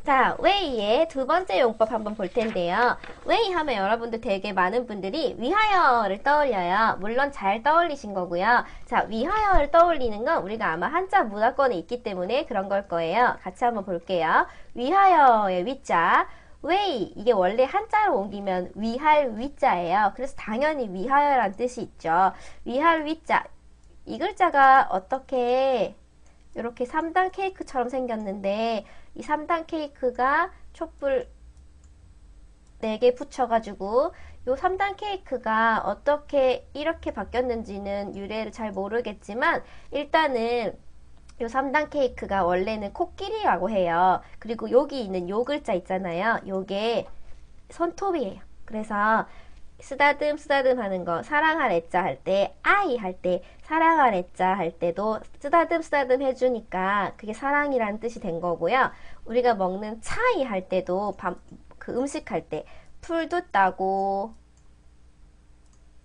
자, 웨이의 두 번째 용법 한번 볼 텐데요. 웨이 하면 여러분들 되게 많은 분들이 위하여를 떠올려요. 물론 잘 떠올리신 거고요. 자, 위하여를 떠올리는 건 우리가 아마 한자 문화권에 있기 때문에 그런 걸 거예요. 같이 한번 볼게요. 위하여의 위자. 웨이, 이게 원래 한자로 옮기면 위할 위자예요. 그래서 당연히 위하여란 뜻이 있죠. 위할 위자. 이 글자가 어떻게 이렇게 3단 케이크처럼 생겼는데 이 3단 케이크가 촛불 4개 붙여가지고 요 3단 케이크가 어떻게 이렇게 바뀌었는지는 유래를 잘 모르겠지만 일단은 요 3단 케이크가 원래는 코끼리라고 해요. 그리고 여기 있는 요 글자 있잖아요. 요게 손톱이에요. 그래서 쓰다듬 쓰다듬 하는 거 사랑할 애자 할 때 아이 할 때 사랑할 애자 할 때도 쓰다듬 쓰다듬 해주니까 그게 사랑이라는 뜻이 된 거고요. 우리가 먹는 차이 할 때도 그 음식 할 때 풀도 따고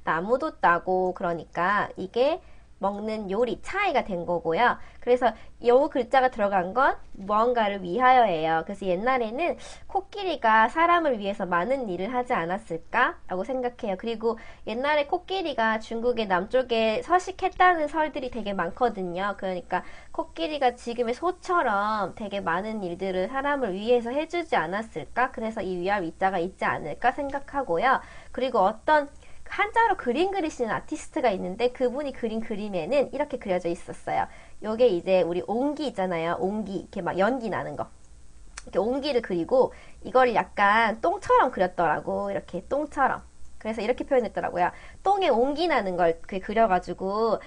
나무도 따고 그러니까 이게 먹는 요리, 차이가 된 거고요. 그래서 요 글자가 들어간 건 무언가를 위하여예요. 그래서 옛날에는 코끼리가 사람을 위해서 많은 일을 하지 않았을까? 라고 생각해요. 그리고 옛날에 코끼리가 중국의 남쪽에 서식했다는 설들이 되게 많거든요. 그러니까 코끼리가 지금의 소처럼 되게 많은 일들을 사람을 위해서 해주지 않았을까? 그래서 이 위할 위자가 있지 않을까 생각하고요. 그리고 어떤 한자로 그림 그리시는 아티스트가 있는데 그분이 그린 그림에는 이렇게 그려져 있었어요. 요게 이제 우리 옹기 있잖아요. 옹기 이렇게 막 연기 나는 거. 이렇게 옹기를 그리고 이걸 약간 똥처럼 그렸더라고. 이렇게 똥처럼. 그래서 이렇게 표현했더라고요. 똥에 옹기 나는 걸 그려가지고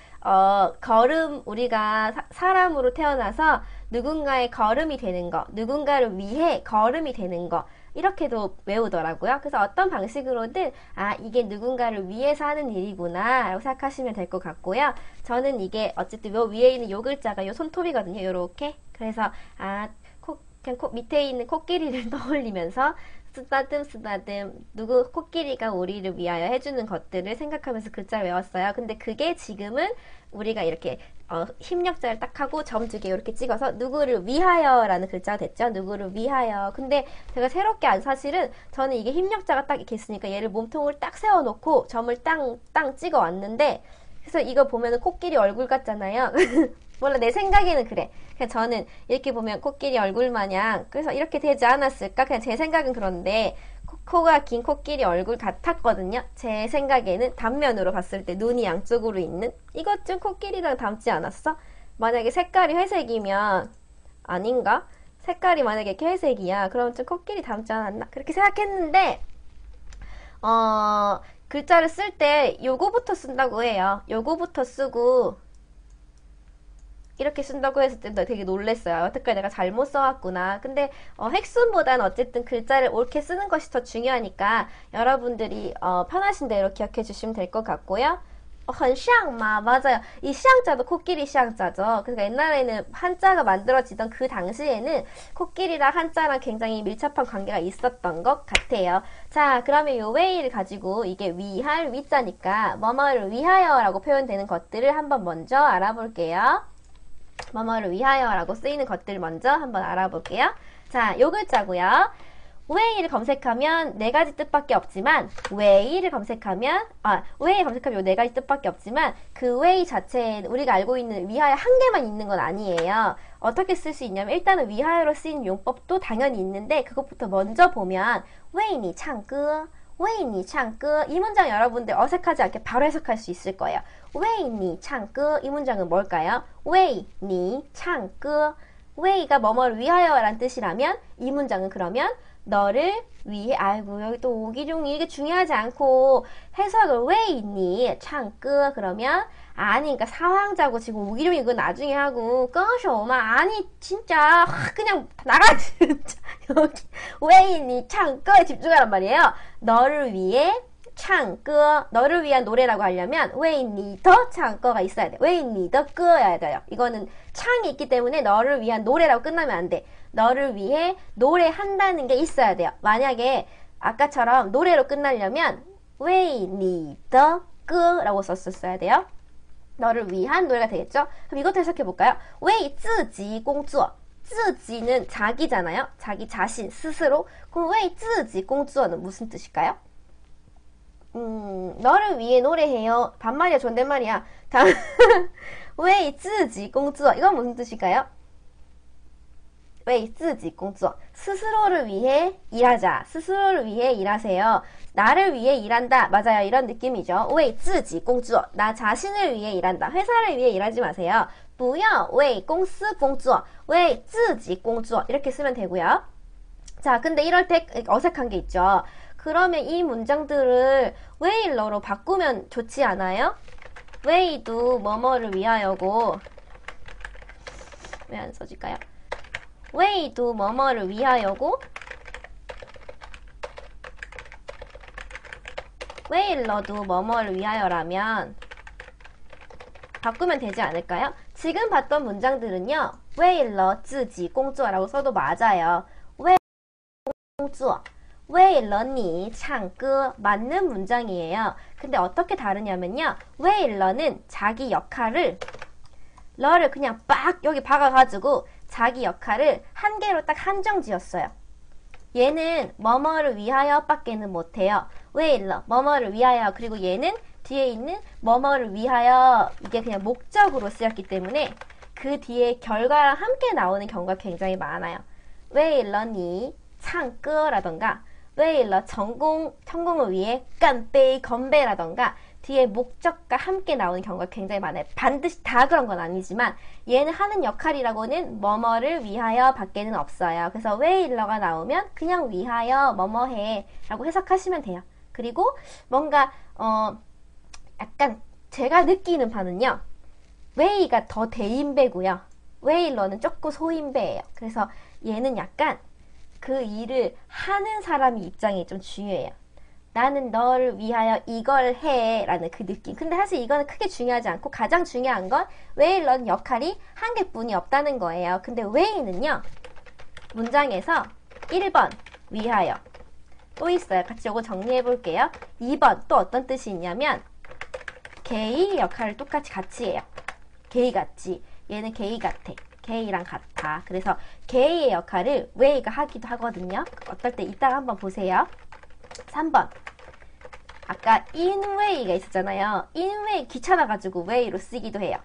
걸음 우리가 사람으로 태어나서 누군가의 걸음이 되는 거, 누군가를 위해 걸음이 되는 거 이렇게도 외우더라고요. 그래서 어떤 방식으로든 아 이게 누군가를 위해서 하는 일이구나 라고 생각하시면 될 것 같고요. 저는 이게 어쨌든 요 위에 있는 요 글자가 요 손톱이거든요. 요렇게. 그래서 아 그냥 밑에 있는 코끼리를 떠올리면서 쓰다듬 쓰다듬 누구 코끼리가 우리를 위하여 해주는 것들을 생각하면서 글자를 외웠어요. 근데 그게 지금은 우리가 이렇게 힘력자를 딱 하고 점 2개 이렇게 찍어서 누구를 위하여 라는 글자가 됐죠. 누구를 위하여. 근데 제가 새롭게 사실은 저는 이게 힘력자가 딱 이렇게 있으니까 얘를 몸통을 딱 세워놓고 점을 땅 찍어 왔는데 그래서 이거 보면은 코끼리 얼굴 같잖아요. 몰라 내 생각에는 그래. 그냥 저는 이렇게 보면 코끼리 얼굴 마냥 그래서 이렇게 되지 않았을까? 그냥 제 생각은 그런데 코가 긴 코끼리 얼굴 같았거든요. 제 생각에는 단면으로 봤을 때 눈이 양쪽으로 있는 이것 좀 코끼리랑 닮지 않았어? 만약에 색깔이 회색이면 아닌가? 색깔이 만약에 이렇게 회색이야. 그럼 좀 코끼리 닮지 않았나? 그렇게 생각했는데 글자를 쓸 때 요거부터 쓴다고 해요. 요거부터 쓰고 이렇게 쓴다고 했을 때 되게 놀랬어요. 어떡해 내가 잘못 써왔구나. 근데 획순보다는 어쨌든 글자를 옳게 쓰는 것이 더 중요하니까 여러분들이 편하신 대로 기억해 주시면 될 것 같고요. 很像嘛 맞아요. 이 시향자도 코끼리 시향자죠. 그러니까 옛날에는 한자가 만들어지던 그 당시에는 코끼리랑 한자랑 굉장히 밀접한 관계가 있었던 것 같아요. 자, 그러면 요 웨이를 가지고 이게 위할 위자니까 뭐뭐를 위하여라고 표현되는 것들을 한번 먼저 알아볼게요. 뭐뭐를 위하여라고 쓰이는 것들 먼저 한번 알아볼게요. 자, 요 글자고요. 웨이를 검색하면 네 가지 뜻밖에 없지만 웨이를 검색하면 웨이 검색하면 요 네 가지 뜻밖에 없지만 그 웨이 자체에 우리가 알고 있는 위하여 한 개만 있는 건 아니에요. 어떻게 쓸 수 있냐면 일단은 위하여로 쓰이는 용법도 당연히 있는데 그것부터 먼저 보면 웨이니 창歌 웨이니 창歌 이 문장 여러분들 어색하지 않게 바로 해석할 수 있을 거예요. 웨이니 창歌 이 문장은 뭘까요? 웨이니 창歌 웨이가 뭐뭐를 위하여라는 뜻이라면 이 문장은 그러면 너를 위해 아이고 여기 또 오기종이 이게 중요하지 않고 해석을 웨이니 창歌 그러면 아니 그러니까 사황자고 지금 오기종이 그건 나중에 하고 꺼셔마 아니 진짜 그냥 나가 진짜 여기 웨이니 창歌에 집중하란 말이에요. 너를 위해 창歌 너를 위한 노래라고 하려면 웨이니 더 창歌가 있어야 돼. 웨이니 더 끄어야 돼요. 이거는 창이 있기 때문에 너를 위한 노래라고 끝나면 안 돼. 너를 위해 노래한다는 게 있어야 돼요. 만약에 아까처럼 노래로 끝나려면 웨이니 더 끄라고 썼었어야 돼요. 너를 위한 노래가 되겠죠? 그럼 이것도 해석해 볼까요? 웨이自己工作自己는 자기잖아요. 자기 자신, 스스로. 그럼 为自己工作는 무슨 뜻일까요? 너를 위해 노래해요. 반말이야, 존댓말이야. 为自己工作. 이건 무슨 뜻일까요? 为自己工作. 스스로를 위해 일하자. 스스로를 위해 일하세요. 나를 위해 일한다. 맞아요. 이런 느낌이죠. 为自己工作. 나 자신을 위해 일한다. 회사를 위해 일하지 마세요. 不要为公司工作. 为自己工作. 이렇게 쓰면 되고요. 자, 근데 이럴 때 어색한 게 있죠. 그러면 이 문장들을 왜일러로 바꾸면 좋지 않아요? 왜이도 뭐뭐를 위하여고. 왜 안 써질까요? 왜이도 뭐뭐를 위하여고. 왜일러도 뭐뭐를 위하여라면 바꾸면 되지 않을까요? 지금 봤던 문장들은요. 왜일러 自己工作라고 써도 맞아요. 왜工作 왜일러 니唱歌 맞는 문장이에요. 근데 어떻게 다르냐면요. 왜일러는 자기 역할을 러를 그냥 빡 여기 박아가지고 자기 역할을 한 개로 딱 한정 지었어요. 얘는 뭐뭐를 위하여 밖에는 못해요. 왜일러 뭐뭐를 위하여. 그리고 얘는 뒤에 있는 뭐뭐를 위하여 이게 그냥 목적으로 쓰였기 때문에 그 뒤에 결과랑 함께 나오는 경우가 굉장히 많아요. 왜일러 니唱歌라던가 왜일러 성공을 위해 깐베이 건배라던가 뒤에 목적과 함께 나오는 경우가 굉장히 많아요. 반드시 다 그런 건 아니지만 얘는 하는 역할이라고는 뭐뭐를 위하여 밖에는 없어요. 그래서 왜일러가 나오면 그냥 위하여 뭐뭐해 라고 해석하시면 돼요. 그리고 뭔가 약간 제가 느끼는 바는요. 왜이가 더 대인배고요. 왜일러는 조금 소인배예요. 그래서 얘는 약간 그 일을 하는 사람의 입장이 좀 중요해요. 나는 너를 위하여 이걸 해 라는 그 느낌. 근데 사실 이거는 크게 중요하지 않고 가장 중요한 건 왜일러는 역할이 한 개뿐이 없다는 거예요. 근데 왜이는요. 문장에서 1번 위하여 또 있어요. 같이 이거 정리해 볼게요. 2번 또 어떤 뜻이 있냐면 게이 역할을 똑같이 같이 해요. 게이 같이. 얘는 게이 같아. 게이랑 같아. 그래서 게이의 역할을 왜이가 하기도 하거든요. 어떨 때 이따가 한번 보세요. 3번 아까 인웨이가 있었잖아요. 인웨이 귀찮아가지고 웨이로 쓰기도 해요.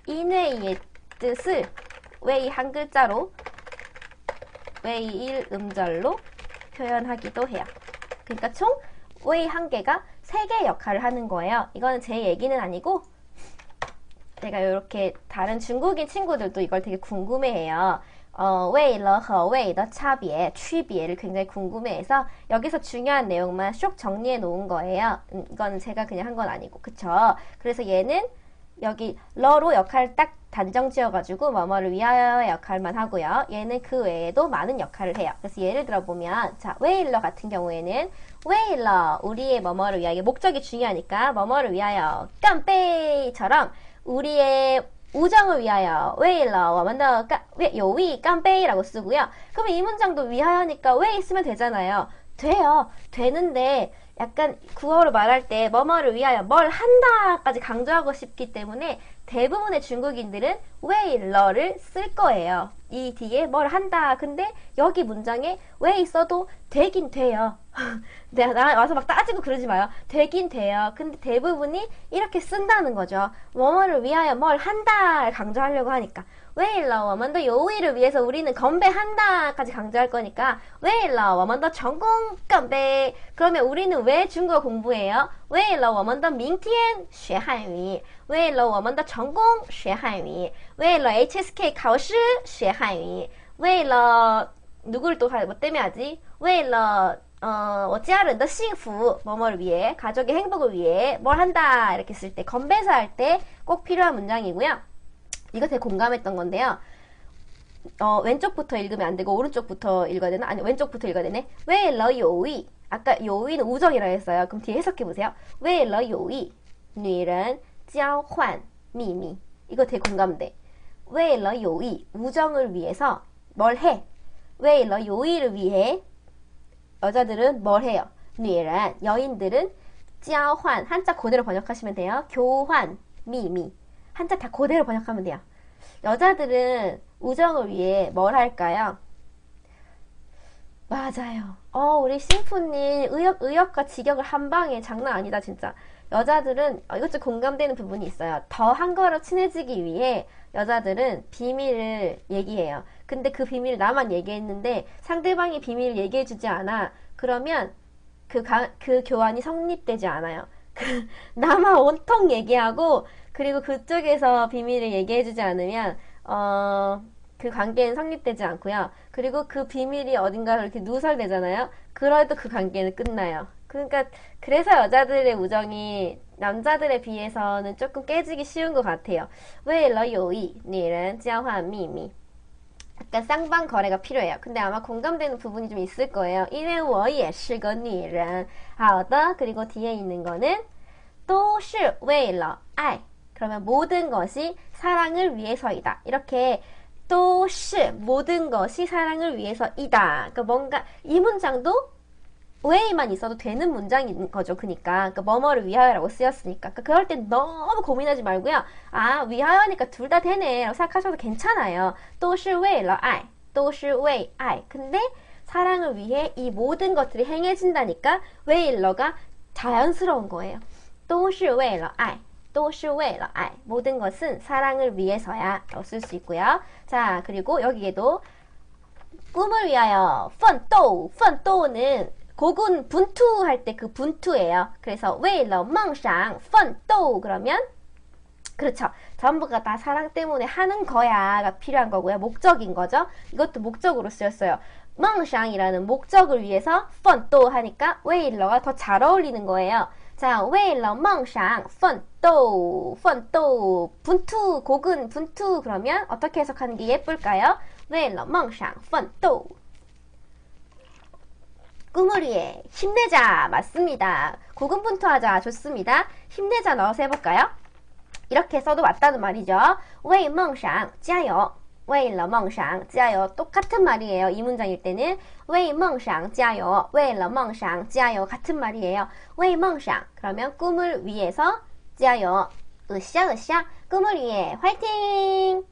인웨이의 뜻을 웨이 한 글자로 웨이 1음절로 표현하기도 해요. 그러니까 총 웨이 한 개가 3개의 역할을 하는 거예요. 이거는 제 얘기는 아니고 제가 이렇게 다른 중국인 친구들도 이걸 되게 궁금해해요. 为了和为的差别, 区别를 굉장히 궁금해해서 여기서 중요한 내용만 쏙 정리해 놓은 거예요. 이거는 제가 그냥 한 건 아니고, 그쵸? 그래서 얘는 여기 러로 역할을 딱 단정 지어가지고 뭐뭐를 위하여의 역할만 하고요. 얘는 그 외에도 많은 역할을 해요. 그래서 예를 들어보면 자, 왜일러 같은 경우에는 왜일러 우리의 뭐뭐를 위하여, 목적이 중요하니까 뭐뭐를 위하여 깜빼이처럼 우리의 우정을 위하여 왜일러 워먼더 요위 깜빼이라고 쓰고요. 그러면 이 문장도 위하여니까 왜 있으면 되잖아요. 돼요. 되는데 약간 구어로 말할 때 뭐뭐를 위하여 뭘 한다까지 강조하고 싶기 때문에 대부분의 중국인들은 왜일러를 쓸 거예요. 이 뒤에 뭘 한다. 근데 여기 문장에 왜 있어도 되긴 돼요. 내가 와서 막 따지고 그러지 마요. 되긴 돼요. 근데 대부분이 이렇게 쓴다는 거죠. 뭐뭐를 위하여 뭘 한다를 강조하려고 하니까. 왜일러 워먼더 요의를 위해서 우리는 건배한다까지 강조할 거니까 왜일러 워먼더 전공 건배. 그러면 우리는 왜 중국어 공부해요? 왜일러 워먼더 밍티엔 学汉语. 왜일러 워먼더 전공 学汉语. 왜일러 HSK 考试学汉语. 왜일러 누구를 또 뭐 때문에 하지? 왜일러 我家人的幸福, 뭐뭐를 위해, 가족의 행복을 위해 뭘 한다 이렇게 쓸 때, 건배사 할 때 꼭 필요한 문장이고요. 이거 되게 공감했던 건데요. 왼쪽부터 읽으면 안 되고 오른쪽부터 읽어야 되나? 아니, 왼쪽부터 읽어야 되네. 왜 러 요이? 아까 요이는 우정이라 했어요. 그럼 뒤에 해석해 보세요. 왜 러 요이? 女人交换秘密. 이거 되게 공감돼. 왜 러 요이? 우정을 위해서 뭘 해? 왜 러 요이를 위해 여자들은 뭘 해요? 女人 여인들은 交换 한자 그대로 번역하시면 돼요. 교환, 미미. 한자 다 그대로 번역하면 돼요. 여자들은 우정을 위해 뭘 할까요? 맞아요. 우리 심프님 의역과 직역을 한 방에 장난 아니다, 진짜. 여자들은 이것 좀 공감되는 부분이 있어요. 더 한 걸음 친해지기 위해 여자들은 비밀을 얘기해요. 근데 그 비밀을 나만 얘기했는데 상대방이 비밀을 얘기해주지 않아. 그러면 그 교환이 성립되지 않아요. 나만 온통 얘기하고 그리고 그쪽에서 비밀을 얘기해주지 않으면 그 관계는 성립되지 않고요. 그리고 그 비밀이 어딘가 이렇게 누설되잖아요. 그래도 그 관계는 끝나요. 그러니까 그래서 여자들의 우정이 남자들에 비해서는 조금 깨지기 쉬운 것 같아요. 为了友谊,女人交换秘密. 약간 쌍방 거래가 필요해요. 근데 아마 공감되는 부분이 좀 있을 거예요. 因为我也是个女人. 好的. 그리고 뒤에 있는 거는 都是为了爱. 그러면 모든 것이 사랑을 위해서이다. 이렇게 都是 모든 것이 사랑을 위해서이다. 그러니까 뭔가 이 문장도 왜만 있어도 되는 문장인 거죠. 그러니까 뭐뭐를 위하여라고 쓰였으니까. 그러니까 그럴 땐 너무 고민하지 말고요. 아, 위하여니까 둘 다 되네 라고 생각하셔도 괜찮아요. 都是为了爱,都是为爱. 근데 사랑을 위해 이 모든 것들이 행해진다니까 为了가 자연스러운 거예요. 都是为了爱,都是为了爱. 모든 것은 사랑을 위해서야 라고 쓸 수 있고요. 자, 그리고 여기에도 꿈을 위하여 奋斗, 奋斗는 고군 분투할 때 그 분투예요. 그래서 为了梦想奋斗 그러면 그렇죠. 전부가 다 사랑 때문에 하는 거야가 필요한 거고요. 목적인 거죠. 이것도 목적으로 쓰였어요. 梦想이라는 목적을 위해서 奋斗 하니까 为了가 더 잘 어울리는 거예요. 자, 为了梦想奋斗, 奋斗, 분투, 고군 분투 그러면 어떻게 해석하는 게 예쁠까요? 为了梦想奋斗. 꿈을 위해 힘내자. 맞습니다. 고군분투하자. 좋습니다. 힘내자 넣어서 해볼까요? 이렇게 써도 맞다는 말이죠. 为梦想加油,为了梦想加油. 똑같은 말이에요. 이 문장일 때는 为梦想加油,为了梦想加油. 같은 말이에요. 为梦想 그러면 꿈을 위해서 加油. 으쌰으쌰. 꿈을 위해 화이팅!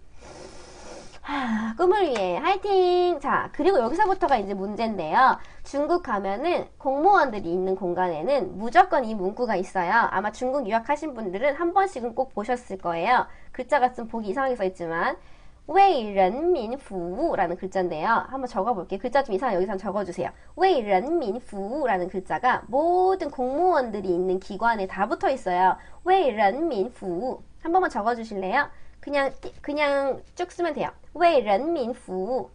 꿈을 위해 화이팅! 자, 그리고 여기서부터가 이제 문제인데요. 중국 가면은 공무원들이 있는 공간에는 무조건 이 문구가 있어요. 아마 중국 유학하신 분들은 한 번씩은 꼭 보셨을 거예요. 글자가 좀 보기 이상하게 써있지만 为人民服务라는 글자인데요. 한번 적어볼게요. 글자 좀 이상하게 여기서 적어주세요. 为人民服务라는 글자가 모든 공무원들이 있는 기관에 다 붙어 있어요. 为人民服务한 번만 적어주실래요? 그냥 쭉 쓰면 돼요. 为人民服务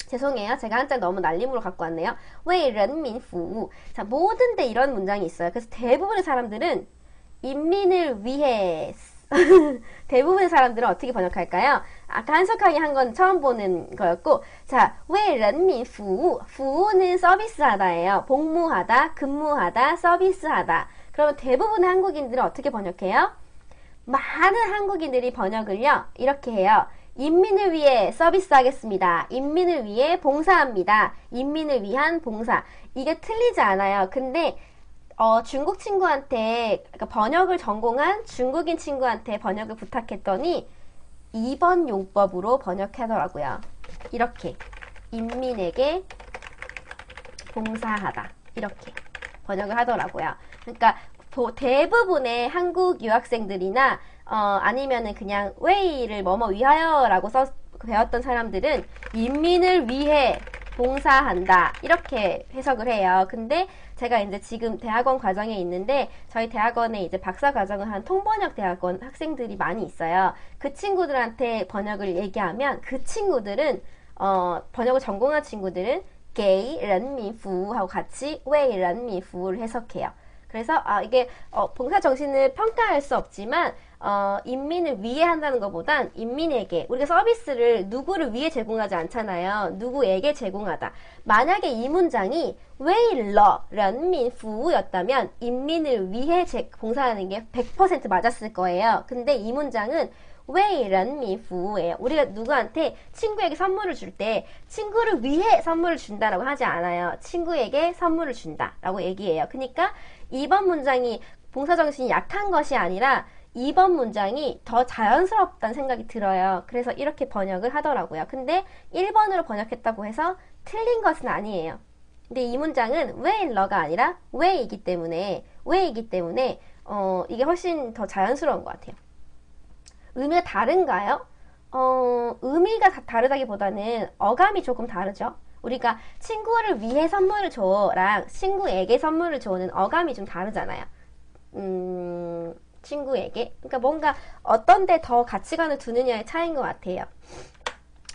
죄송해요. 제가 한자 너무 날림으로 갖고 왔네요. 为人民服务 자, 모든 데 이런 문장이 있어요. 그래서 대부분의 사람들은 인민을 위해 대부분의 사람들은 어떻게 번역할까요? 아까 한석하게 한 건 처음 보는 거였고 자, 为人民服务 服务는 서비스하다예요. 복무하다, 근무하다, 서비스하다. 그러면 대부분의 한국인들은 어떻게 번역해요? 많은 한국인들이 번역을요 이렇게 해요. 인민을 위해 서비스하겠습니다. 인민을 위해 봉사합니다. 인민을 위한 봉사. 이게 틀리지 않아요. 근데 중국 친구한테 그러니까 번역을 전공한 중국인 친구한테 번역을 부탁했더니 2번 용법으로 번역하더라고요. 이렇게 인민에게 봉사하다 이렇게 번역을 하더라고요. 그러니까 대부분의 한국 유학생들이나 아니면은 그냥 웨이를 뭐뭐 위하여라고 배웠던 사람들은 인민을 위해 봉사한다 이렇게 해석을 해요. 근데 제가 이제 지금 대학원 과정에 있는데 저희 대학원에 이제 박사 과정을 한 통번역 대학원 학생들이 많이 있어요. 그 친구들한테 번역을 얘기하면 그 친구들은 번역을 전공한 친구들은 给人民服务하고 같이 为人民服务를 해석해요. 그래서 이게 봉사 정신을 평가할 수 없지만 인민을 위해 한다는 것보단 인민에게 우리가 서비스를 누구를 위해 제공하지 않잖아요. 누구에게 제공하다. 만약에 이 문장이 为了人民服务였다면 인민을 위해 봉사하는 게 100% 맞았을 거예요. 근데 이 문장은 为人民服务예요. 우리가 누구한테 친구에게 선물을 줄 때 친구를 위해 선물을 준다라고 하지 않아요. 친구에게 선물을 준다라고 얘기해요. 그러니까 이번 문장이 봉사정신이 약한 것이 아니라 2번 문장이 더 자연스럽다는 생각이 들어요. 그래서 이렇게 번역을 하더라고요. 근데 1번으로 번역했다고 해서 틀린 것은 아니에요. 근데 이 문장은 왜일러가 아니라 왜이기 때문에 이게 훨씬 더 자연스러운 것 같아요. 의미가 다른가요? 의미가 다르다기보다는 어감이 조금 다르죠. 우리가 친구를 위해 선물을 줘랑 친구에게 선물을 줘는 어감이 좀 다르잖아요. 친구에게. 그러니까 뭔가 어떤 데 더 가치관을 두느냐의 차이인 것 같아요.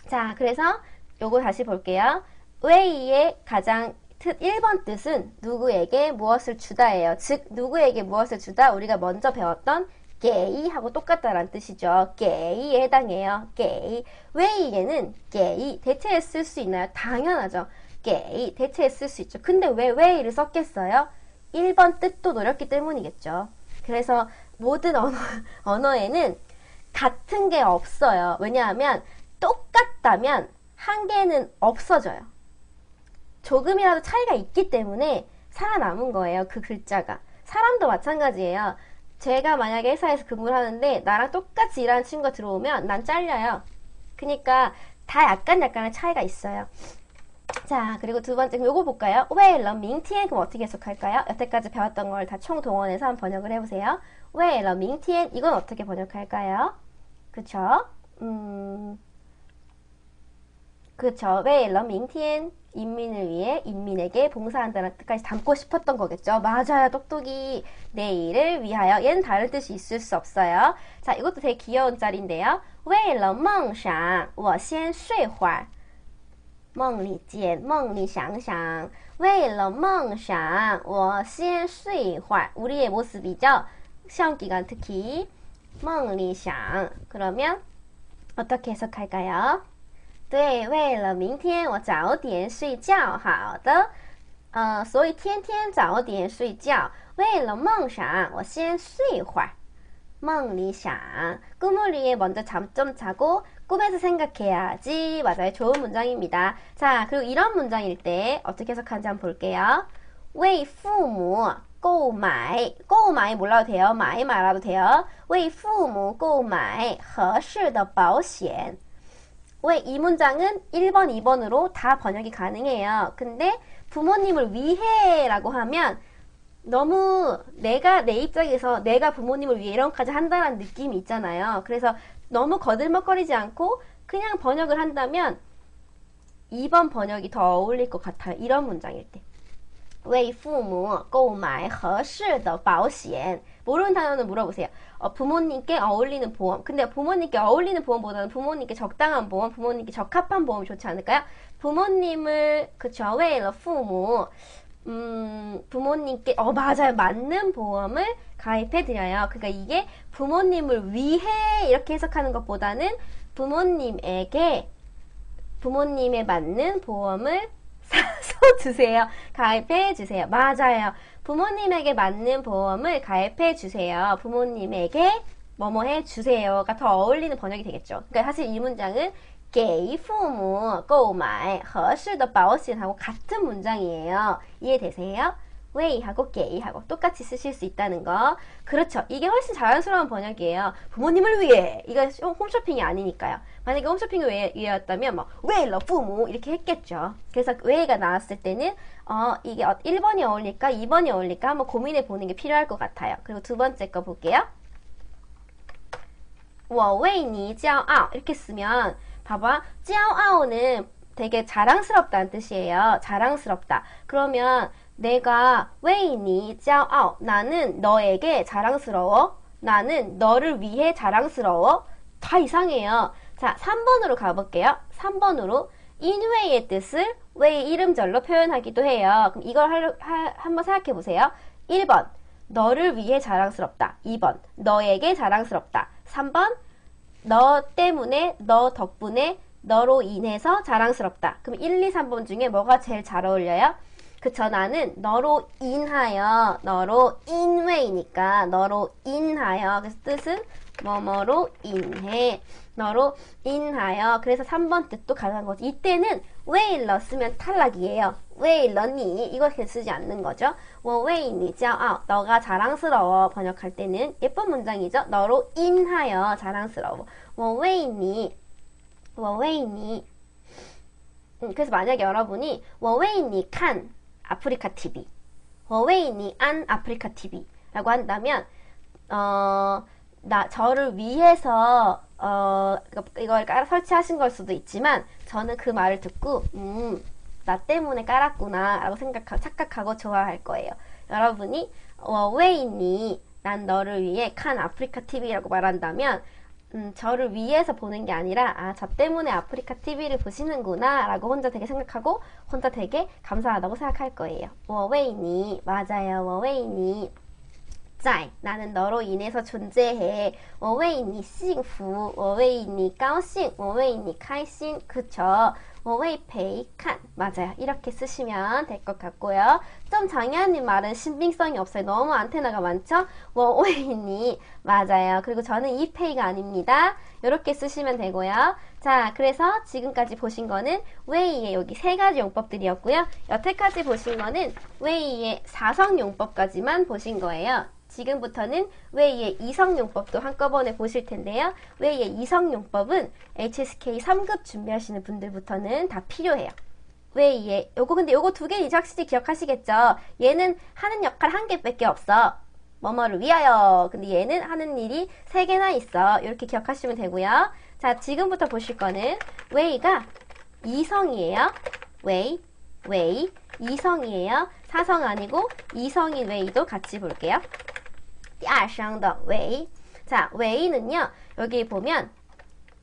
자, 그래서 요거 다시 볼게요. 왜이의 가장 1번 뜻은 누구에게 무엇을 주다예요. 즉, 누구에게 무엇을 주다 우리가 먼저 배웠던 게이하고 똑같다라는 뜻이죠. 게이에 해당해요. 게이. 왜이에는 게이 대체에 쓸 수 있나요? 당연하죠. 게이 대체에 쓸 수 있죠. 근데 왜 왜이를 썼겠어요? 1번 뜻도 노렸기 때문이겠죠. 그래서 모든 언어에는 같은 게 없어요. 왜냐하면 똑같다면 한 개는 없어져요. 조금이라도 차이가 있기 때문에 살아남은 거예요. 그 글자가. 사람도 마찬가지예요. 제가 만약에 회사에서 근무를 하는데 나랑 똑같이 일하는 친구가 들어오면 난 잘려요. 그러니까 다 약간의 차이가 있어요. 자, 그리고 두 번째, 요거 볼까요? 왜了明天 그럼 어떻게 해석할까요? 여태까지 배웠던 걸 다 총동원해서 한번 번역을 해보세요. 왜了明天 이건 어떻게 번역할까요? 그쵸? 그쵸. 왜了明天 인민을 위해 인민에게 봉사한다는 뜻까지 담고 싶었던 거겠죠. 맞아요. 똑똑이. 내일을 위하여. 얘는 다른 뜻이 있을 수 없어요. 자, 이것도 되게 귀여운 짤인데요. 为了梦想我先睡会儿梦里见梦里想想为了梦想我先睡一会儿 우리의 모습이죠. 시험기간 특히 梦里想 그러면 어떻게 해석할까요? 对，为了明天我早点睡觉，好的。所以天天早点睡觉，为了梦想，我先睡一会儿。梦里想， 꿈을 위해 먼저 잠 좀 자고 꿈에서 생각해야지. 맞아요. 좋은 문장입니다. 자, 그리고 이런 문장일 때 어떻게 해석하는지 한번 볼게요. 为父母购买，购买몰라도 돼요. 买 말아도 돼요. 为父母购买合适的保险。 왜 이 문장은 1번, 2번으로 다 번역이 가능해요. 근데 부모님을 위해 라고 하면 너무 내가 내 입장에서 내가 부모님을 위해 이런 것까지 한다는 느낌이 있잖아요. 그래서 너무 거들먹거리지 않고 그냥 번역을 한다면 2번 번역이 더 어울릴 것 같아요. 이런 문장일 때. 为父母购买合适的保险 모르는 단어는 물어보세요. 부모님께 어울리는 보험. 근데 부모님께 어울리는 보험보다는 부모님께 적당한 보험, 부모님께 적합한 보험이 좋지 않을까요? 부모님을 그쵸? 为了父母 부모님께 맞아요. 맞는 보험을 가입해 드려요. 그러니까 이게 부모님을 위해 이렇게 해석하는 것보다는 부모님에게 부모님에 맞는 보험을 사서 주세요. 가입해 주세요. 맞아요. 부모님에게 맞는 보험을 가입해 주세요. 부모님에게 뭐뭐 해 주세요가 더 어울리는 번역이 되겠죠. 그러니까 사실 이 문장은 给父母购买合适的保险하고 같은 문장이에요. 이해되세요? 왜이하고 게이하고 똑같이 쓰실 수 있다는 거. 그렇죠. 이게 훨씬 자연스러운 번역이에요. 부모님을 위해. 이거 홈쇼핑이 아니니까요. 만약에 홈쇼핑을 위해였다면 왜러 부모 이렇게 했겠죠. 그래서 왜가 나왔을 때는 이게 1번이 어울릴까 2번이 어울릴까 한번 고민해 보는 게 필요할 것 같아요. 그리고 두 번째 거 볼게요. 我为你骄傲 이렇게 쓰면 봐봐. 骄傲는 되게 자랑스럽다는 뜻이에요. 자랑스럽다. 그러면 내가 为你骄傲 나는 너에게 자랑스러워. 나는 너를 위해 자랑스러워. 다 이상해요. 자, 3번으로 가볼게요. 3번으로 인웨이의 뜻을 왜 이름절로 표현하기도 해요. 그럼 이걸 한번 생각해 보세요. 1번 너를 위해 자랑스럽다. 2번 너에게 자랑스럽다. 3번 너 때문에 너 덕분에 너로 인해서 자랑스럽다. 그럼 1, 2, 3번 중에 뭐가 제일 잘 어울려요? 그쵸. 나는 너로 인하여, 너로 인웨이니까 너로 인하여. 그래서 뜻은 뭐뭐로 인해, 너로 인하여. 그래서 3번 뜻도 가능한 거지. 이때는 웨일러 쓰면 탈락이에요. 웨일러니 이렇게 쓰지 않는 거죠. 我为你骄傲, 너가 자랑스러워. 번역할 때는 예쁜 문장이죠. 너로 인하여 자랑스러워. 我为你그래서 만약에 여러분이 我为你看 아프리카 TV, 我为你安 아프리카 TV 라고 한다면 저를 위해서 이걸 설치하신 걸 수도 있지만 저는 그 말을 듣고 나 때문에 깔았구나 라고 착각하고 좋아할 거예요. 여러분이 我为你, 난 너를 위해 칸 아프리카 TV라고 말한다면 저를 위해서 보는 게 아니라 저 때문에 아프리카 TV를 보시는구나 라고 혼자 되게 생각하고 혼자 되게 감사하다고 생각할 거예요. 我为你, 맞아요. 我为你在, 나는 너로 인해서 존재해. 我为你幸福, 我为你高兴, 我为你开心. 그쵸? 我为陪看, 맞아요. 이렇게 쓰시면 될 것 같고요. 좀 장애한님 말은 신빙성이 없어요. 너무 안테나가 많죠? 我为你, 맞아요. 그리고 저는 이 페이가 아닙니다. 이렇게 쓰시면 되고요. 자, 그래서 지금까지 보신 거는 웨이의 여기 세 가지 용법들이었고요. 여태까지 보신 거는 웨이의 사성 용법까지만 보신 거예요. 지금부터는 웨이의 이성용법도 한꺼번에 보실 텐데요. 웨이의 이성용법은 HSK 3급 준비하시는 분들부터는 다 필요해요. 웨이의 근데 요거 두 개는 이제 확실히 기억하시겠죠? 얘는 하는 역할 한 개밖에 없어. 뭐뭐를 위하여. 근데 얘는 하는 일이 세 개나 있어. 이렇게 기억하시면 되고요. 자, 지금부터 보실 거는 웨이가 이성이에요. 웨이, 이성이에요. 사성 아니고 이성인 웨이도 같이 볼게요. 第二声的 웨이. 자, 웨이는요. 여기 보면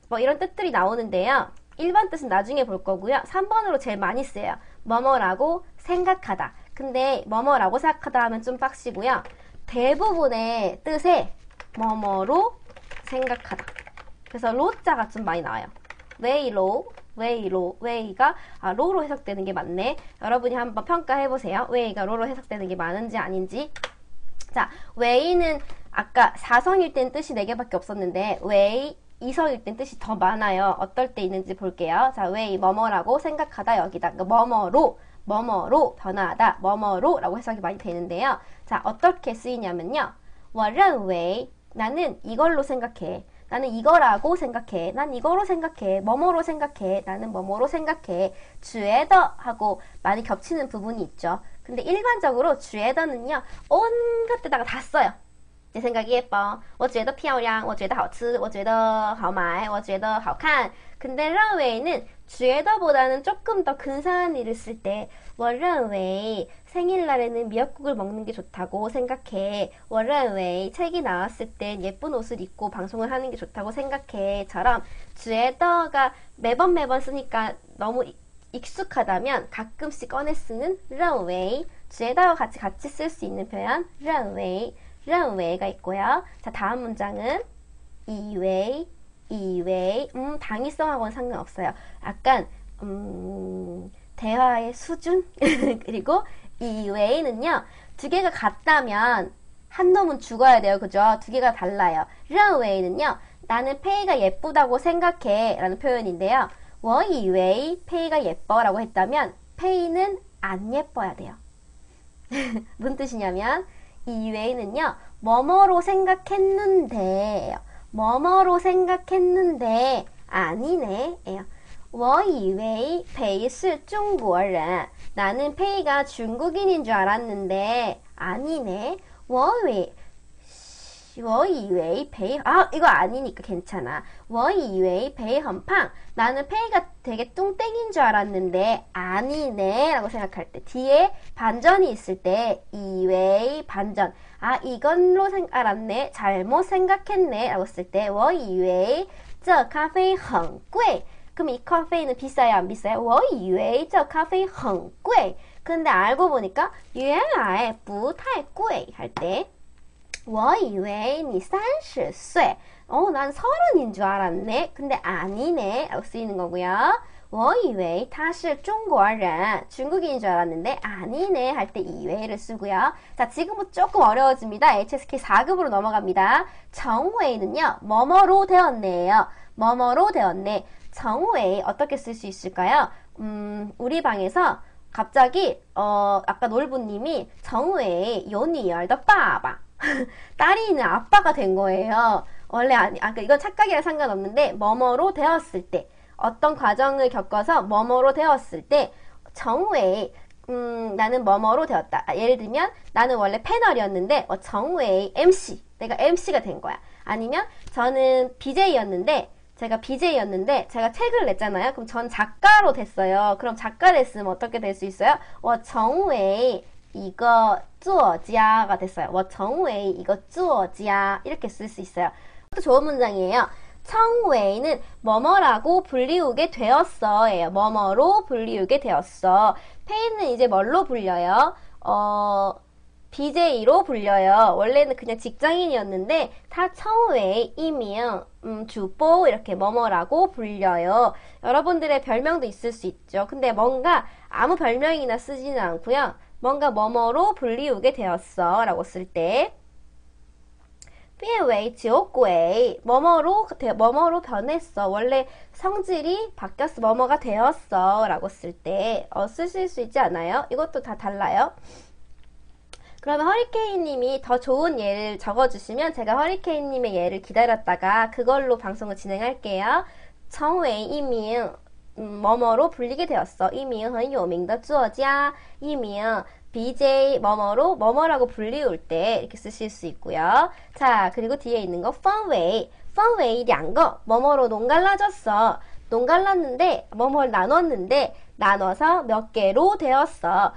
뭐 이런 뜻들이 나오는데요. 1번 뜻은 나중에 볼 거고요. 3번으로 제일 많이 쓰여요. 뭐뭐라고 생각하다. 근데 뭐뭐라고 생각하다 하면 좀 빡시고요. 대부분의 뜻에 뭐뭐로 생각하다. 그래서 로자가 좀 많이 나와요. 웨이가 로로 해석되는 게 맞네. 여러분이 한번 평가해보세요. 웨이가 로로 해석되는 게 맞은지 아닌지. 자, 웨이는 아까 사성일 땐 뜻이 4개밖에 없었는데 웨이, 이성일 땐 뜻이 더 많아요. 어떨 때 있는지 볼게요. 자, 웨이 뭐뭐라고 생각하다 여기다. 그러니까 뭐뭐로 변화하다. 뭐뭐로 라고 해석이 많이 되는데요. 자, 어떻게 쓰이냐면요. 我认为 나는 이걸로 생각해. 나는 이거라고 생각해. 난 이거로 생각해. 뭐뭐로 생각해. 나는 뭐뭐로 생각해. 觉得 하고 많이 겹치는 부분이 있죠. 근데 일반적으로 觉得는요. 온갖 데다가 다 써요. 내 생각이 예뻐. 我觉得漂亮. 我觉得好吃. 我觉得好买. 我觉得好看. 근데 认为는 觉得보다는 조금 더 근사한 일을 쓸 때 我认为 생일날에는 미역국을 먹는 게 좋다고 생각해. 我认为 책이 나왔을 땐 예쁜 옷을 입고 방송을 하는 게 좋다고 생각해. 처럼 觉得가 매번 쓰니까 너무 익숙하다면 가끔씩 꺼내 쓰는 认为 觉得와 같이 쓸 수 있는 표현 认为가 있고요. 자, 다음 문장은 以为 당위성하고는 상관없어요. 약간 대화의 수준 그리고 이 외에는요. 두 개가 같다면 한 놈은 죽어야 돼요. 그죠? 두 개가 달라요. 认为는요. 나는 페이가 예쁘다고 생각해 라는 표현인데요. 我以为 페이가 예뻐 라고 했다면 페이는 안 예뻐야 돼요. 무슨 뜻이냐면 이 외에는요. 뭐뭐로 생각했는데 뭐뭐로 생각했는데 아니네 예요. 我以为 페이是中国人 나는 페이가 중국인인 줄 알았는데 아니네. 我以为 페이 이거 아니니까 괜찮아. 我以为 페이 很胖 나는 페이가 되게 뚱땡인 줄 알았는데 아니네 라고 생각할 때 뒤에 반전이 있을 때 以为 반전 이걸로 알았네 잘못 생각했네 라고 했을 때 我以为这咖啡很贵 그럼 이 커피는 비싸요 안 비싸요? 我以为这咖啡很贵 근데 알고 보니까 原来不太贵할 때 我以为你30岁 난 30인 줄 알았네 근데 아니네 라고 쓰이는 거고요. 我以为他是中国人 중국인인 줄 알았는데 아니네 할 때 以为를 쓰고요. 자, 지금부터 조금 어려워집니다. HSK 4급으로 넘어갑니다. 정웨이는요, 뭐뭐로 되었네요. 뭐뭐로 되었네. 정웨이 어떻게 쓸 수 있을까요? 우리 방에서 갑자기 아까 놀부님이 정웨이 요니얼더 빠바 딸이 있는 아빠가 된 거예요. 원래 그러니까 이건 착각이랑 상관없는데 뭐뭐로 되었을 때 어떤 과정을 겪어서 뭐뭐로 되었을 때 정웨이 나는 뭐뭐로 되었다. 예를 들면 나는 원래 패널이었는데 정웨이 MC 내가 MC가 된 거야. 아니면 저는 BJ였는데 제가 책을 냈잖아요. 그럼 전 작가로 됐어요. 그럼 작가 됐으면 어떻게 될 수 있어요? 我成为一个作家가 됐어요. 我成为一个作家 이렇게 쓸 수 있어요. 또 좋은 문장이에요. 청웨이는 뭐뭐라고 불리우게 되었어예요. 뭐뭐로 불리우게 되었어. 페이는 이제 뭘로 불려요? BJ로 불려요. 원래는 그냥 직장인이었는데 다 청웨이 이명 주보 이렇게 뭐뭐라고 불려요. 여러분들의 별명도 있을 수 있죠. 근데 뭔가 아무 별명이나 쓰지는 않고요. 뭔가 뭐뭐로 불리우게 되었어 라고 쓸 때变为酒鬼 뭐뭐로 변했어. 원래 성질이 바뀌었어. 뭐뭐가 되었어 라고 쓸 때 쓰실 수 있지 않아요? 이것도 다 달라요. 그러면 허리케인님이 더 좋은 예를 적어주시면 제가 허리케인님의 예를 기다렸다가 그걸로 방송을 진행할게요. 정웨이 이밍 뭐뭐로 불리게 되었어. 이밍 很有名的作家 이밍 BJ 뭐뭐라고 불리울 때 이렇게 쓰실 수 있고요. 자, 그리고 뒤에 있는 거 펀웨이 两个 뭐뭐로 농갈라졌어. 농갈랐는데 뭐뭐를 나눠서 몇 개로 되었어.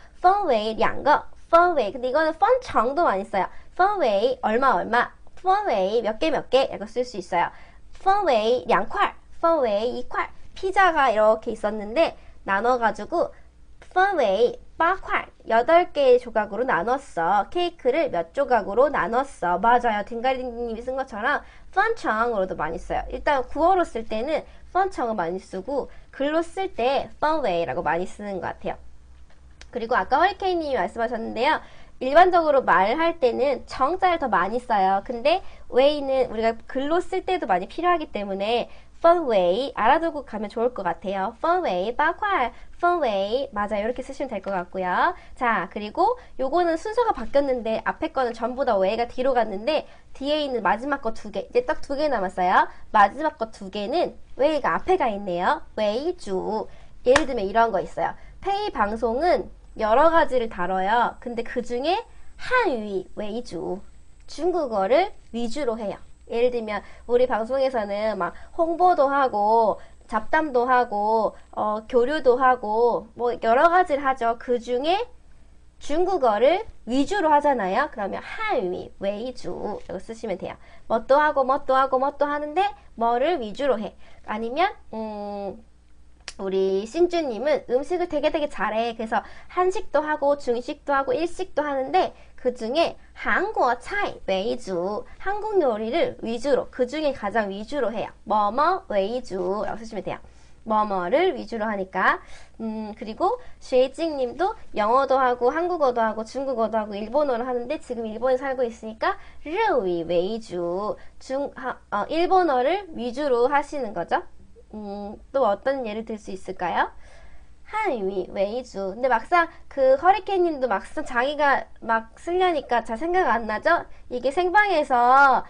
两个 펀웨이 근데 이거는 펀정도 많이 써요. 펀웨이 얼마 펀웨이 몇 개 이렇게 쓸 수 있어요. 펀웨이 2块 펀웨이 2块 피자가 이렇게 있었는데 나눠가지고 펀웨이 8块 8개의 조각으로 나눴어. 케이크를 몇 조각으로 나눴어. 맞아요. 딩가리님이 쓴 것처럼 펀청으로도 많이 써요. 일단 구어로 쓸 때는 펀청을 많이 쓰고 글로 쓸 때 펀웨이라고 많이 쓰는 것 같아요. 그리고 아까 허리케인님이 말씀하셨는데요. 일반적으로 말할 때는 정자를 더 많이 써요. 근데 웨이는 우리가 글로 쓸 때도 많이 필요하기 때문에 펀웨이 알아두고 가면 좋을 것 같아요. 펀웨이 8块 펀웨이 맞아요. 이렇게 쓰시면 될 것 같고요. 자, 그리고 요거는 순서가 바뀌었는데 앞에 거는 전부 다 웨이가 뒤로 갔는데 뒤에 있는 마지막 거 2개 이제 딱 2개 남았어요. 마지막 거 2개는 웨이가 앞에 가 있네요. 웨이주 예를 들면 이런 거 있어요. 페이 방송은 여러 가지를 다뤄요. 근데 그 중에 한위 웨이주 중국어를 위주로 해요. 예를 들면 우리 방송에서는 막 홍보도 하고 잡담도 하고 교류도 하고 뭐 여러 가지를 하죠. 그 중에 중국어를 위주로 하잖아요. 그러면 한위 웨이주 이거 쓰시면 돼요. 뭣도 하고 하는데 뭐를 위주로 해. 아니면 우리 신주님은 음식을 되게 잘해. 그래서 한식도 하고 중식도 하고 일식도 하는데 그 중에 한국어 차이 위주 한국 요리를 위주로 그 중에 가장 위주로 해요. 뭐뭐 위주라고 쓰시면 돼요. 뭐뭐를 위주로 하니까 그리고 쉐이징님도 영어도 하고 한국어도 하고 중국어도 하고 일본어를 하는데 지금 일본에 살고 있으니까 르위 위주 일본어를 위주로 하시는 거죠. 또 어떤 예를 들 수 있을까요? 한위 웨이주 근데 막상 그 허리케인님도 막상 자기가 막 쓰려니까 잘 생각 안 나죠? 이게 생방에서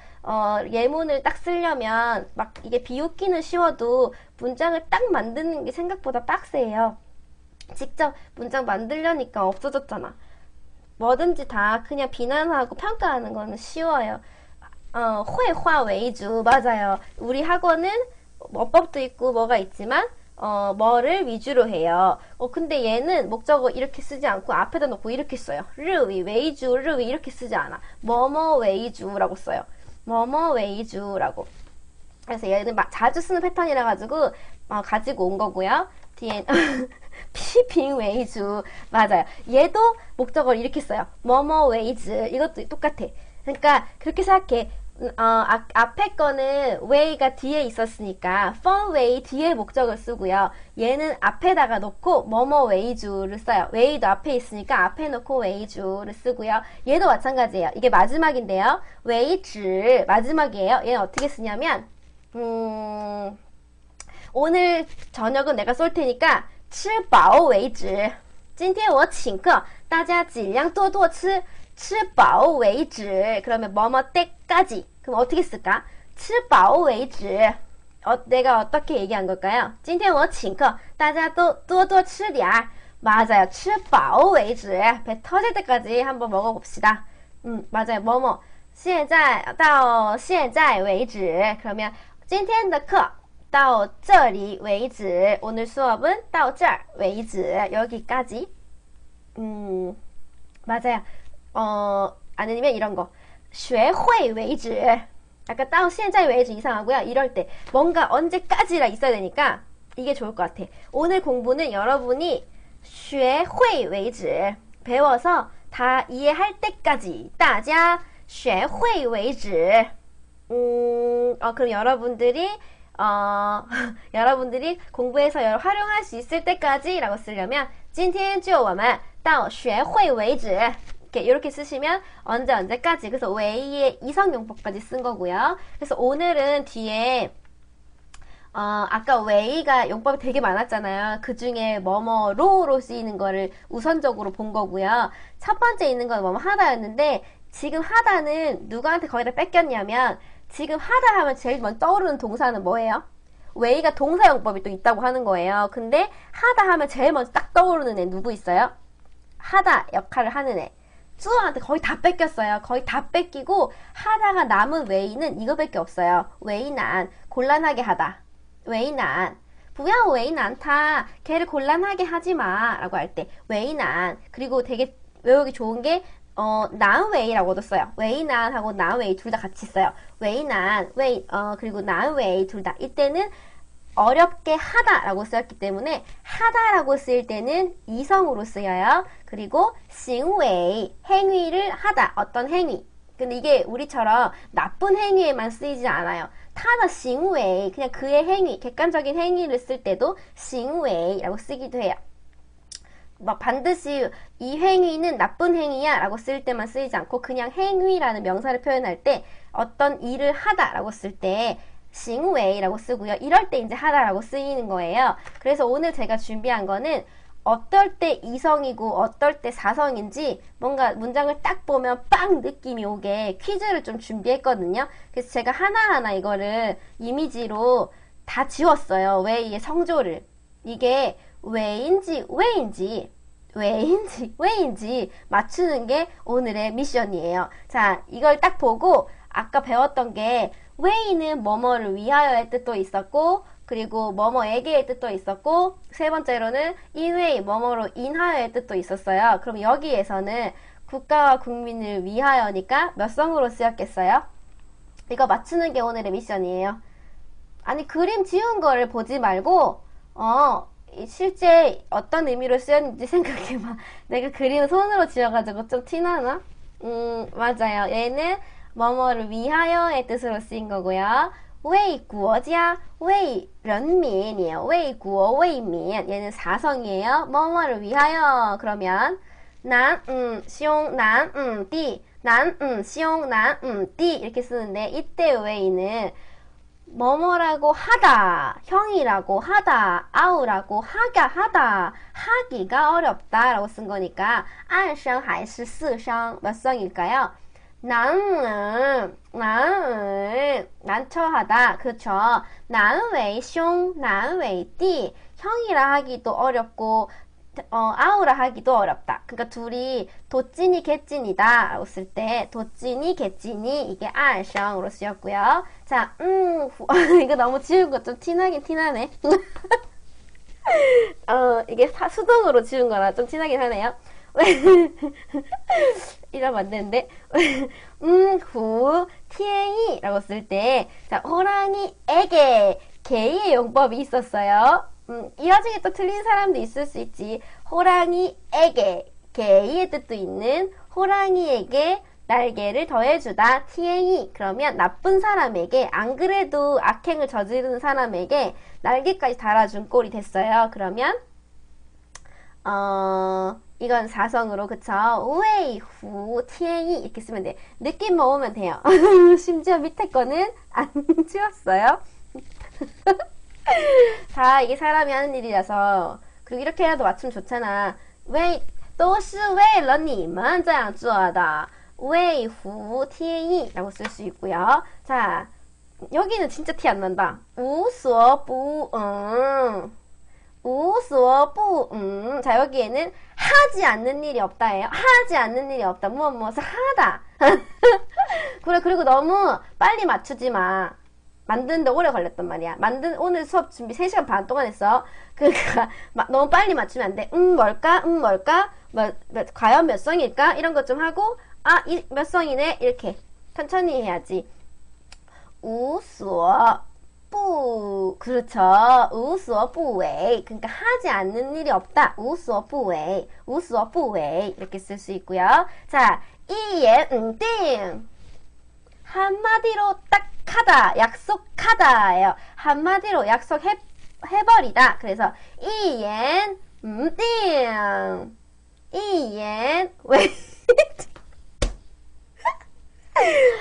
예문을 딱 쓰려면 막 이게 비웃기는 쉬워도 문장을 딱 만드는 게 생각보다 빡세요. 직접 문장 만들려니까 없어졌잖아. 뭐든지 다 그냥 비난하고 평가하는 거는 쉬워요. 회화 웨이주 맞아요. 우리 학원은 어법도 있고 뭐가 있지만 뭐를 위주로 해요. 근데 얘는 목적어 이렇게 쓰지 않고 앞에다 놓고 이렇게 써요. 르위 웨이주 르위 이렇게 쓰지 않아. 뭐뭐 웨이주라고 써요. 뭐뭐 웨이주라고. 그래서 얘는 막 자주 쓰는 패턴이라 가지고 가지고 온 거고요. 뒤에 피빙 웨이주 맞아요. 얘도 목적어를 이렇게 써요. 뭐뭐 웨이즈 이것도 똑같아. 그러니까 그렇게 생각해. 앞에 거는 way가 뒤에 있었으니까 fun way 뒤에 목적을 쓰고요. 얘는 앞에다가 놓고 뭐뭐 way주를 써요. way도 앞에 있으니까 앞에 놓고 way주를 쓰고요. 얘도 마찬가지예요. 이게 마지막인데요. way주 마지막이에요. 얘는 어떻게 쓰냐면 오늘 저녁은 내가 쏠 테니까 吃饱为止今天我请客大家尽量多多吃吃饱为止 그러면 뭐뭐 때까지 그럼 어떻게 쓸까? 吃饱为止 내가 어떻게 얘기한 걸까요? 今天我请客大家都多多吃点 맞아요. 吃饱为止 배 터질 때까지 한번 먹어봅시다. 맞아요. 뭐뭐 现在到现在为止 그러면 今天的课到这里为止 오늘 수업은 到这儿为止 여기까지 맞아요. 아니면 이런 거 学会为止 아까 到现在为止 이상하고요. 이럴 때 뭔가 언제까지라 있어야 되니까 이게 좋을 것 같아. 오늘 공부는 여러분이 学会为止 배워서 다 이해할 때까지 大家学会为止 그럼 여러분들이 공부해서 활용할 수 있을 때까지 라고 쓰려면 今天就我们到学会为止 이렇게 쓰시면 언제까지 그래서 way의 이성용법까지 쓴 거고요. 그래서 오늘은 뒤에 아까 way가 용법이 되게 많았잖아요. 그 중에 뭐뭐로로 쓰이는 거를 우선적으로 본 거고요. 첫 번째 있는 건 뭐뭐 하다였는데 지금 하다는 누구한테 거의 다 뺏겼냐면 지금 하다 하면 제일 먼저 떠오르는 동사는 뭐예요? way가 동사용법이 또 있다고 하는 거예요. 근데 하다 하면 제일 먼저 딱 떠오르는 애 누구 있어요? 하다 역할을 하는 애. 쭈한테 거의 다 뺏겼어요. 거의 다 뺏기고 하다가 남은 way는 이거밖에 없어요. way난 곤란하게 하다. way난 不要为难他 걔를 곤란하게 하지마 라고 할 때 way난 그리고 되게 외우기 좋은 게 난웨이라고도 써요. 웨이난하고 난웨이 둘 다 같이 써요. 웨이난, 그리고 난웨이 둘 다. 이때는 어렵게 하다라고 쓰였기 때문에 하다라고 쓸 때는 이성으로 쓰여요. 그리고 싱웨이, 행위를 하다, 어떤 행위. 근데 이게 우리처럼 나쁜 행위에만 쓰이지 않아요. 타다 싱웨이, 그냥 그의 행위, 객관적인 행위를 쓸 때도 싱웨이라고 쓰기도 해요. 막 반드시 이 행위는 나쁜 행위야 라고 쓸 때만 쓰이지 않고 그냥 행위라는 명사를 표현할 때 어떤 일을 하다 라고 쓸 때 싱웨이라고 쓰고요. 이럴 때 이제 하다라고 쓰이는 거예요. 그래서 오늘 제가 준비한 거는 어떨 때 이성이고 어떨 때 사성인지 뭔가 문장을 딱 보면 빵 느낌이 오게 퀴즈를 좀 준비했거든요. 그래서 제가 하나하나 이거를 이미지로 다 지웠어요. 웨이의 성조를. 이게 왜인지 맞추는 게 오늘의 미션이에요. 자, 이걸 딱 보고 아까 배웠던 게 왜이는 뭐뭐를 위하여의 뜻도 있었고 그리고 뭐뭐에게의 뜻도 있었고 세 번째로는 이외의 뭐뭐로 인하여의 뜻도 있었어요. 그럼 여기에서는 국가와 국민을 위하여니까 몇 성으로 쓰였겠어요? 이거 맞추는 게 오늘의 미션이에요. 아니 그림 지운 거를 보지 말고 실제 어떤 의미로 쓰였는지 생각해봐. 내가 그림을 손으로 지어가지고 좀 티나나? 맞아요. 얘는 뭐뭐를 위하여의 뜻으로 쓰인 거고요. 为国家为人民이에요. 为国为民 얘는 사성이에요. 뭐뭐를 위하여 그러면 디 이렇게 쓰는데 이때 왜이는 뭐뭐라고 하다, 형이라고 하다, 아우라고 하다, 하기가 어렵다 라고 쓴 거니까 2声还是4声 몇 성일까요? 난처하다. 그쵸? 난웨이숑, 난웨이띠 형이라 하기도 어렵고 아우라 하기도 어렵다. 그러니까 둘이 도찐이 개찐이다 라고 쓸 때 도찐이 개찐이 이게 2声으로 쓰였고요. 자, 이거 너무 지운 거 좀 티나긴 티나네. 이게 수동으로 지운 거라 좀 티나긴 하네요. 이러면 안 되는데. 티엔이라고 쓸 때, 자, 호랑이에게 개의 용법이 있었어요. 이 와중에 또 틀린 사람도 있을 수 있지. 호랑이에게 개의 뜻도 있는 호랑이에게 날개를 더해주다. 티엔이 그러면 나쁜 사람에게 안 그래도 악행을 저지르는 사람에게 날개까지 달아준 꼴이 됐어요. 그러면 이건 사성으로 그쵸? 웨이후 티엔이 이렇게 쓰면 돼. 느낌 모으면 돼요. 심지어 밑에 거는 안 지웠어요. 다 이게 사람이 하는 일이라서. 그리고 이렇게 해도 맞추면 좋잖아. 都是为了你们这样做的 为乎天意 라고 쓸 수 있고요. 자, 여기는 진짜 티 안 난다. 无所不응无所不응. 자, 여기에는 하지 않는 일이 없다예요. 하지 않는 일이 없다. 무엇을 하다. 그래, 그리고 너무 빨리 맞추지 마. 만드는데 오래 걸렸단 말이야. 오늘 수업 준비 3시간 반 동안 했어. 그러니까, 너무 빨리 맞추면 안 돼. 뭘까? 뭘까? 과연 몇 성일까? 이런 것 좀 하고, 몇 성이네? 이렇게. 천천히 해야지. 无所不, 그렇죠. 无所不为. 그러니까 하지 않는 일이 없다. 无所不为. 无所不为. 이렇게 쓸 수 있고요. 자, 一言定. 한마디로 딱 하다, 약속하다예요. 한마디로 약속해버리다. 그래서 一言定. 一言 왜?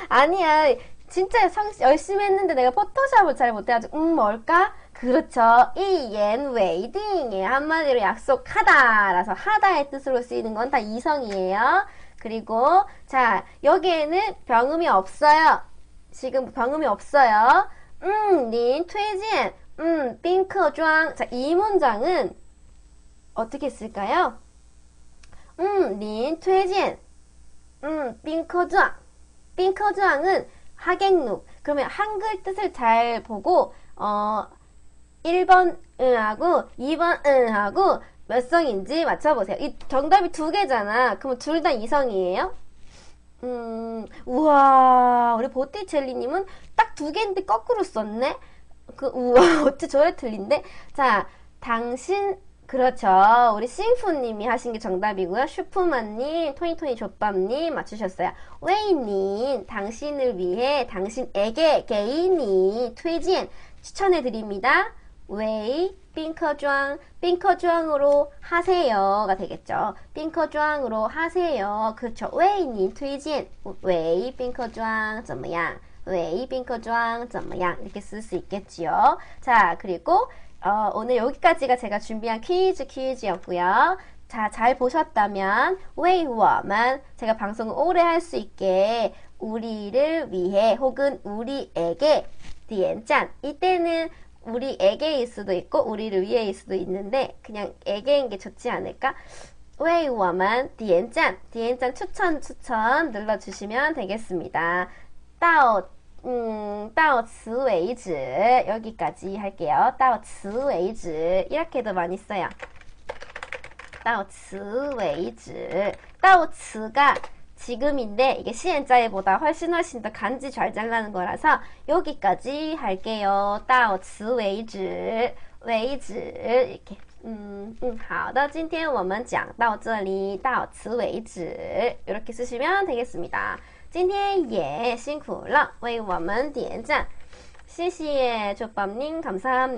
아니야. 진짜 열심히 했는데 내가 포토샵을 잘 못해가지고 뭘까? 그렇죠. 一言为定. 한마디로 약속하다. 라서 하다의 뜻으로 쓰이는 건 다 이성이에요. 그리고 자, 여기에는 병음이 없어요. 지금 병음이 없어요. 您推荐 宾客庄. 자, 이 문장은 어떻게 쓸까요? 您推荐 宾客庄. 宾客庄은 하객룩. 그러면 한글 뜻을 잘 보고 1번 응하고 2번 응하고 몇 성인지 맞춰보세요. 이 정답이 2개잖아. 그럼 둘 다 이성이에요? 우와, 우리 보티첼리님은 딱 2개인데 거꾸로 썼네? 우와, 어째 저래 틀린데? 자, 당신, 그렇죠. 우리 싱푸님이 하신 게 정답이고요. 슈프만님, 토니토니 조밥님 맞추셨어요. 웨이님, 당신을 위해, 당신에게, 개인이,推荐, 추천해드립니다. 웨이, 빙커주앙, 빙커주앙으로 하세요가 되겠죠. 빙커주앙으로 하세요. 그렇죠. 웨이님, 推荐, 웨이, 빙커주앙, 怎么样? 웨이, 빙커주앙, 怎么样? 이렇게 쓸 수 있겠지요. 자, 그리고 오늘 여기까지가 제가 준비한 퀴즈였고요. 자, 잘 보셨다면 웨이워만 제가 방송을 오래 할 수 있게 우리를 위해 혹은 우리에게 디엔짠 이때는 우리에게일 수도 있고 우리를 위해일 수도 있는데 그냥 에게인 게 좋지 않을까? 웨이워만 디엔짠 추천 눌러주시면 되겠습니다. 到此为止 여기까지 할게요. 到此为止 이렇게도 많이 써요. 到此为止 到此가 지금인데 이게 시엔자에보다 훨씬 더 간지 잘 잘라는 거라서 여기까지 할게요. 到此为止 이렇게 好的今天我们讲到这里到此为止 이렇게 쓰시면 되겠습니다. 今天也辛苦了为我们点赞谢谢조밥님 감사합니다.